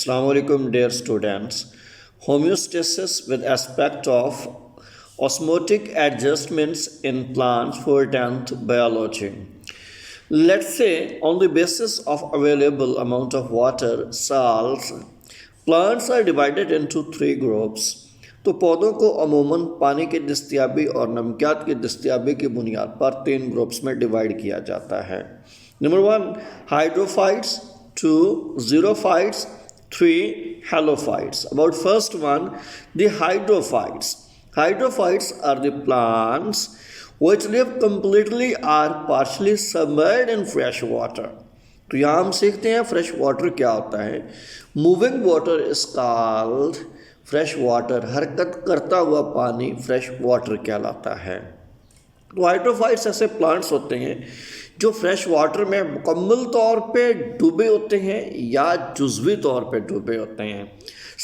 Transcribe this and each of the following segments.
Assalamu alaikum, dear students. Homeostasis with aspect of osmotic adjustments in plants for 10th biology. Let's say on the basis of available amount of water, salts, plants are divided into three groups. तो पौधों को अमूमन पानी की दस्तयाबी और नमकियात की दस्तयाबी की बुनियाद पर तीन ग्रुप्स में डिवाइड किया जाता है. Number 1 hydrophytes, 2 xerophytes, 3 halophytes. About first one, the hydrophytes. Hydrophytes are the plants which live completely or partially submerged in fresh water. तो यहाँ हम सीखते हैं फ्रेश वाटर क्या होता है. Moving water is called fresh water. हरकत करता हुआ पानी फ्रेश वाटर कहलाता है. तो हाइड्रोफाइट्स ऐसे प्लांट्स होते हैं जो फ्रेश वाटर में मुकम्मल तौर पे डूबे होते हैं या जुज़वी तौर पे डूबे होते हैं.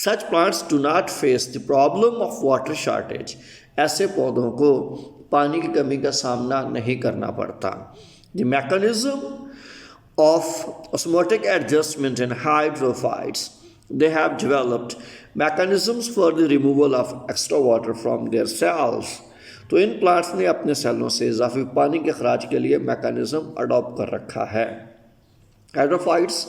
सच plants do not face the problem of water shortage. ऐसे पौधों को पानी की कमी का सामना नहीं करना पड़ता. The mechanism of osmotic adjustment in hydrophytes, they have developed mechanisms for the removal of extra water from their cells. तो इन प्लांट्स ने अपने सेलों से इजाफी पानी के अखराज के लिए मैकेनिज्म अडॉप्ट कर रखा है. Hydrophytes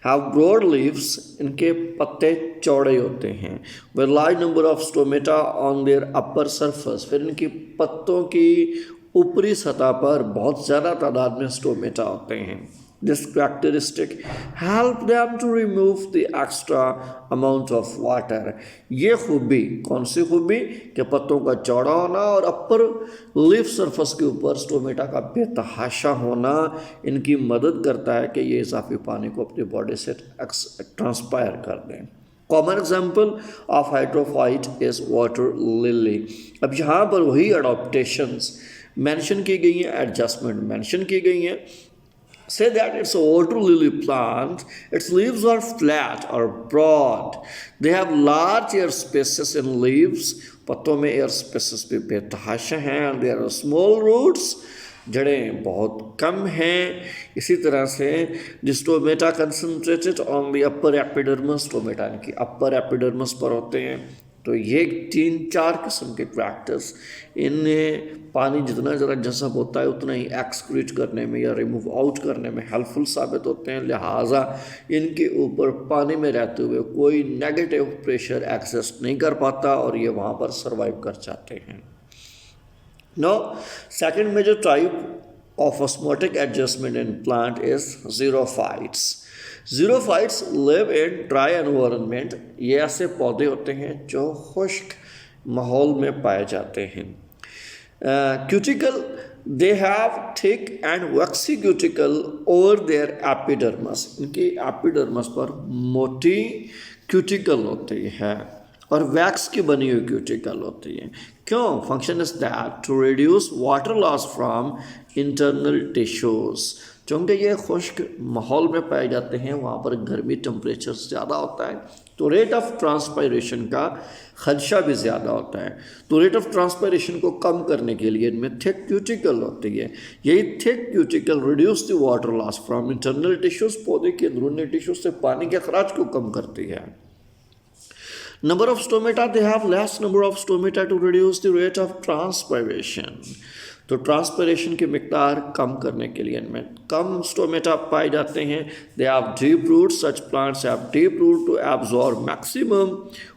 have broad leaves. इनके पत्ते चौड़े होते हैं. With large number of stomata on their upper surface. फिर इनकी पत्तों की ऊपरी सतह पर बहुत ज़्यादा तादाद में स्टोमेटा होते हैं. This characteristic help them to remove the extra amount of water. ये खूबी कौन सी खूबी कि पत्तों का चौड़ा होना और अपर लीफ सरफेस के ऊपर स्टोमेटा का बेतहाशा होना इनकी मदद करता है कि ये इजाफी पानी को अपनी बॉडी से ट्रांसपायर कर दें. Common example of hydrophyte is water lily. अब यहाँ पर वही अडॉप्टेशंस मेंशन की गई हैं, एडजस्टमेंट मेंशन की गई हैं. Say that it's a water lily plant. Its leaves are flat or broad. They have large air spaces in leaves. पत्तों में एयर स्पेसेस भी बेतहाशा हैं. There are small roots. जड़ें बहुत कम हैं. इसी तरह से the stomata concentrated on the upper epidermis. Stomata इनकी अपर एपिडर्मस पर होते हैं. तो ये 3-4 किस्म के फैक्टर्स इनमें पानी जितना ज़रा जज़ब होता है उतना ही एक्सक्रीट करने में या रिमूव आउट करने में हेल्पफुल साबित होते हैं. लिहाजा इनके ऊपर पानी में रहते हुए कोई नेगेटिव प्रेशर एग्जिस्ट नहीं कर पाता और ये वहाँ पर सर्वाइव कर जाते हैं. Now second major type of osmotic adjustment in plant is xerophytes. Xerophytes live in dry environment. ये ऐसे पौधे होते हैं जो खुश्क माहौल में पाए जाते हैं. Cuticle, they have thick and waxy cuticle over their epidermis. इनकी एपिडर्मस पर मोटी क्यूटिकल होती है और वैक्स की बनी हुई क्यूटिकल होती है. क्यों? Function is that to reduce water loss from internal tissues. चूँकि ये खुश्क माहौल में पाए जाते हैं वहाँ पर गर्मी टेम्परेचर ज़्यादा होता है तो रेट ऑफ ट्रांसपायरेशन का खदशा भी ज़्यादा होता है. तो रेट ऑफ ट्रांसपायरेशन को कम करने के लिए इनमें थिक क्यूटिकल होती है. यही thick cuticle reduce the water loss from internal tissues. पौधे के अंदरूनी टिश्यूज से पानी के अखराज को कम करती है. Number of stomata, they have less number of stomata to reduce the rate of transpiration. तो ट्रांसपरेशन की मिकदार कम करने के लिए इनमें कम स्टोमेटा पाए जाते हैं. They have deep root. Such plants have deep root to absorb maximum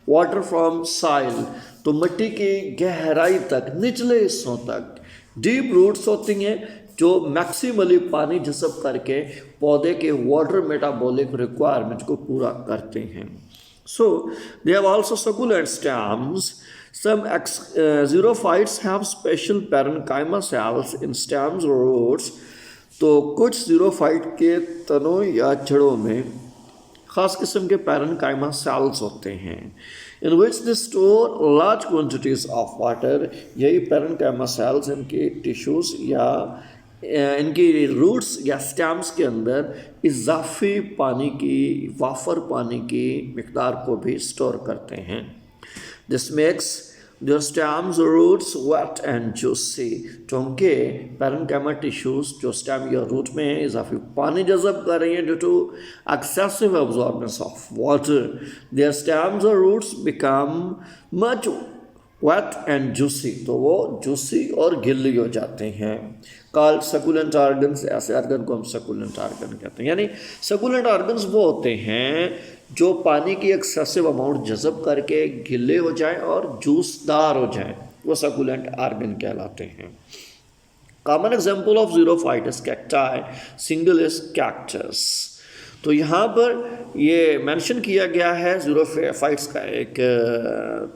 water from soil. तो मिट्टी की गहराई तक, निचले हिस्सों तक डीप रूट्स होती हैं जो मैक्सिमली पानी जज़ब करके पौधे के वाटर मेटाबॉलिक रिक्वायरमेंट को पूरा करते हैं. So they have also succulent stems. Some xerophytes have special parenchyma cells in stems or roots. तो कुछ xerophyte के तनों या जड़ों में ख़ास किस्म के parenchyma cells होते हैं in which they store large quantities of water. यही parenchyma cells इनके टिश्यूज़ या इनकी रूट्स या स्टेम्स के अंदर इजाफी पानी की वाफर पानी की मिकदार को भी स्टोर करते हैं. This makes their stems roots wet and juicy. तो उनके पैरेन्काइमा टिश्यूज जो स्टेम या रूट में है इजाफी पानी जज़ब कर रही हैं due to excessive absorbance of water. Their stems और roots become much wet and juicy, तो वो जूसी और गिल्ली हो जाते हैं. कॉल्ड सकुलेंट ऑर्गन्स, ऐसे ऑर्गन को हम सकुलेंट ऑर्गन कहते हैं. यानी सकुलेंट ऑर्गन्स वो होते हैं जो पानी की एक्सेसिव अमाउंट जज़ब करके गिले हो जाए और जूसदार हो जाए, वो सकुलेंट ऑर्गन कहलाते हैं. Common example of xerophytes cacti singular is cactus. तो यहाँ पर ये मेंशन किया गया है ज़ीरोफाइट्स का एक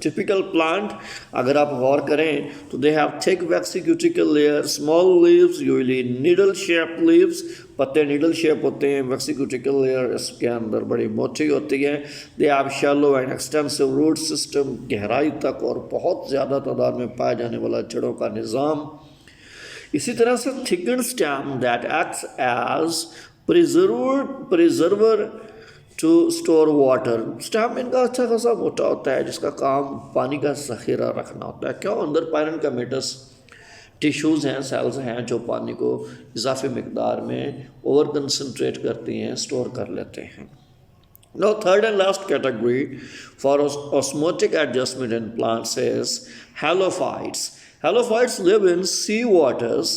टिपिकल प्लांट. अगर आप गौर करें तो they have thick vaccine cuticle layer, small leaves, usually needle shape leaves, पत्ते नीडल शेप होते हैं. वैक्सी क्यूटिकल लेयर इसके अंदर बड़ी मोटी होती है. They have shallow and extensive root system, गहराई तक और बहुत ज़्यादा तादाद में पाया जाने वाला जड़ों का निज़ाम. इसी तरह से thicken stem that acts as preserver to store water. Stem इनका अच्छा खासा मोटा होता है जिसका काम पानी का ज़ख़ीरा रखना होता है. क्यों? अंदर पैरेन्काइमेटस टिश्यूज़ हैं, सेल्स हैं जो पानी को इजाफी मकदार में ओवर कंसनट्रेट करती हैं, स्टोर कर लेते हैं. Now, third and last category for osmotic adjustment in plants is halophytes. Halophytes live in sea waters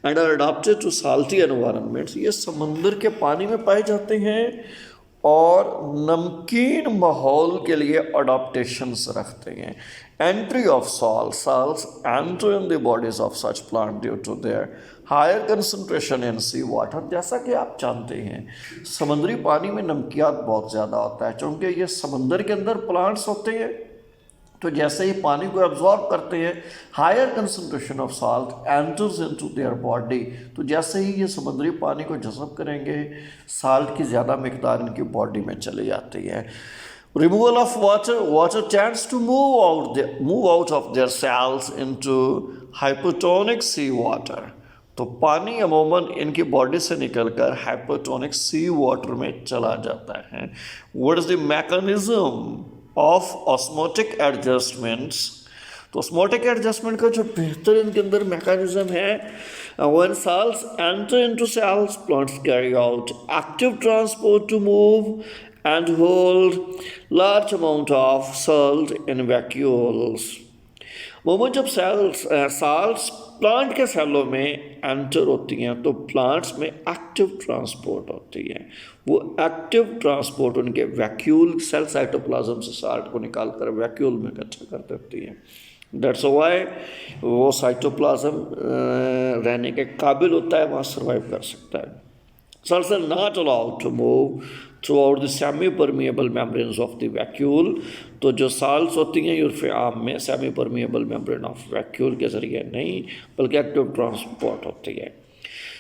and are adapted to salty environments. ये समंदर के पानी में पाए जाते हैं और नमकीन माहौल के लिए अडाप्टेशंस रखते हैं. Entry of salts enter in the bodies of such plant due to their higher concentration in sea water. जैसा कि आप जानते हैं समुद्री पानी में नमकियात बहुत ज़्यादा होता है, क्योंकि ये समंदर के अंदर प्लांट्स होते हैं. तो जैसे ही पानी को एब्जॉर्ब करते हैं, higher concentration of salt enters into their body. तो जैसे ही ये समुद्री पानी को जज़ब करेंगे, साल्ट की ज़्यादा मकदार इनकी बॉडी में चली जाती है. Removal of water tends to move out of their cells into hypotonic sea water. तो पानी अमूमन इनकी बॉडी से निकलकर हाइपोटोनिक सी वाटर में चला जाता है. What is the mechanism of osmotic adjustments. तो ऑस्मोटिक एडजस्टमेंट का जो बेहतर इनके अंदर मैकेनिज्म है, when salts enter into cells plants carry out active transport to move and hold large amount of salt in vacuoles. मोमो जब साल्ट्स प्लांट के सेलों में एंटर होती हैं तो प्लांट्स में एक्टिव ट्रांसपोर्ट होती है. वो एक्टिव ट्रांसपोर्ट उनके वैक्यूल सेल साइटोप्लाज्म से साल्ट को निकाल कर वैक्यूल में इकट्ठा कर देती है. दैट्स व्हाई वो साइटोप्लाज्म रहने के काबिल होता है, वहाँ सर्वाइव कर सकता है. Cells are not allowed to move throughout the semi-permeable membranes of the vacuole. तो जो साल्स होती हैं यूरोफे आम में semi permeable membrane of vacuole के जरिए नहीं बल्कि एक्टिव ट्रांसपोर्ट होती है.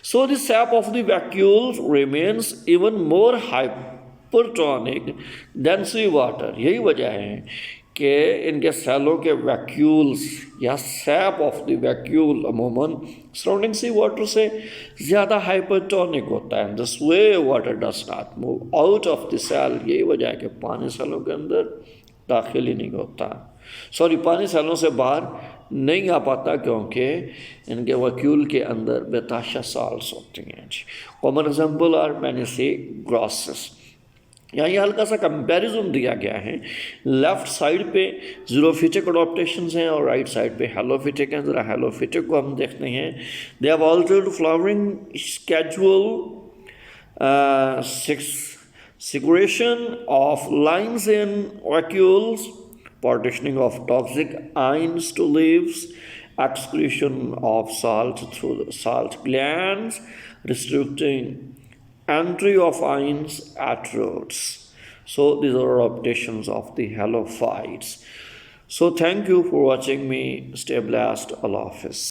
So the sap of the vacuoles remains even more hypertonic than sea water. यही वजह है कि इनके सेलों के वैक्यूल्स या सैप ऑफ द वैक्यूल अमूमन सराउंडिंग सी वाटर से ज़्यादा हाइपरटोनिक होता है. This way water does not move out of the cell. यही वजह है कि पानी सेलों के अंदर दाखिल ही नहीं होता, पानी सेलों से बाहर नहीं आ पाता क्योंकि इनके वैक्यूल के अंदर बेताशा साल्स होती हैं. कॉमन एग्जाम्पल आर मैंने से ग्रॉसेस. यहाँ ये हल्का सा कंपैरिजन दिया गया है. लेफ्ट साइड पे ज़ीरोफिटिक अडॉप्टेशंस हैं और राइट साइड पे हेलोफिटिक हैं. ज़रा हेलोफिटिक को हम देखते हैं. They have altered flowering schedule, segregation of lines in vacuoles, partitioning of toxic ions to leaves, excretion of salt through the salt glands, restricting entry of ions at roots. So these are adaptations of the halophytes. So thank you for watching me. Stay blessed. Allah Hafiz.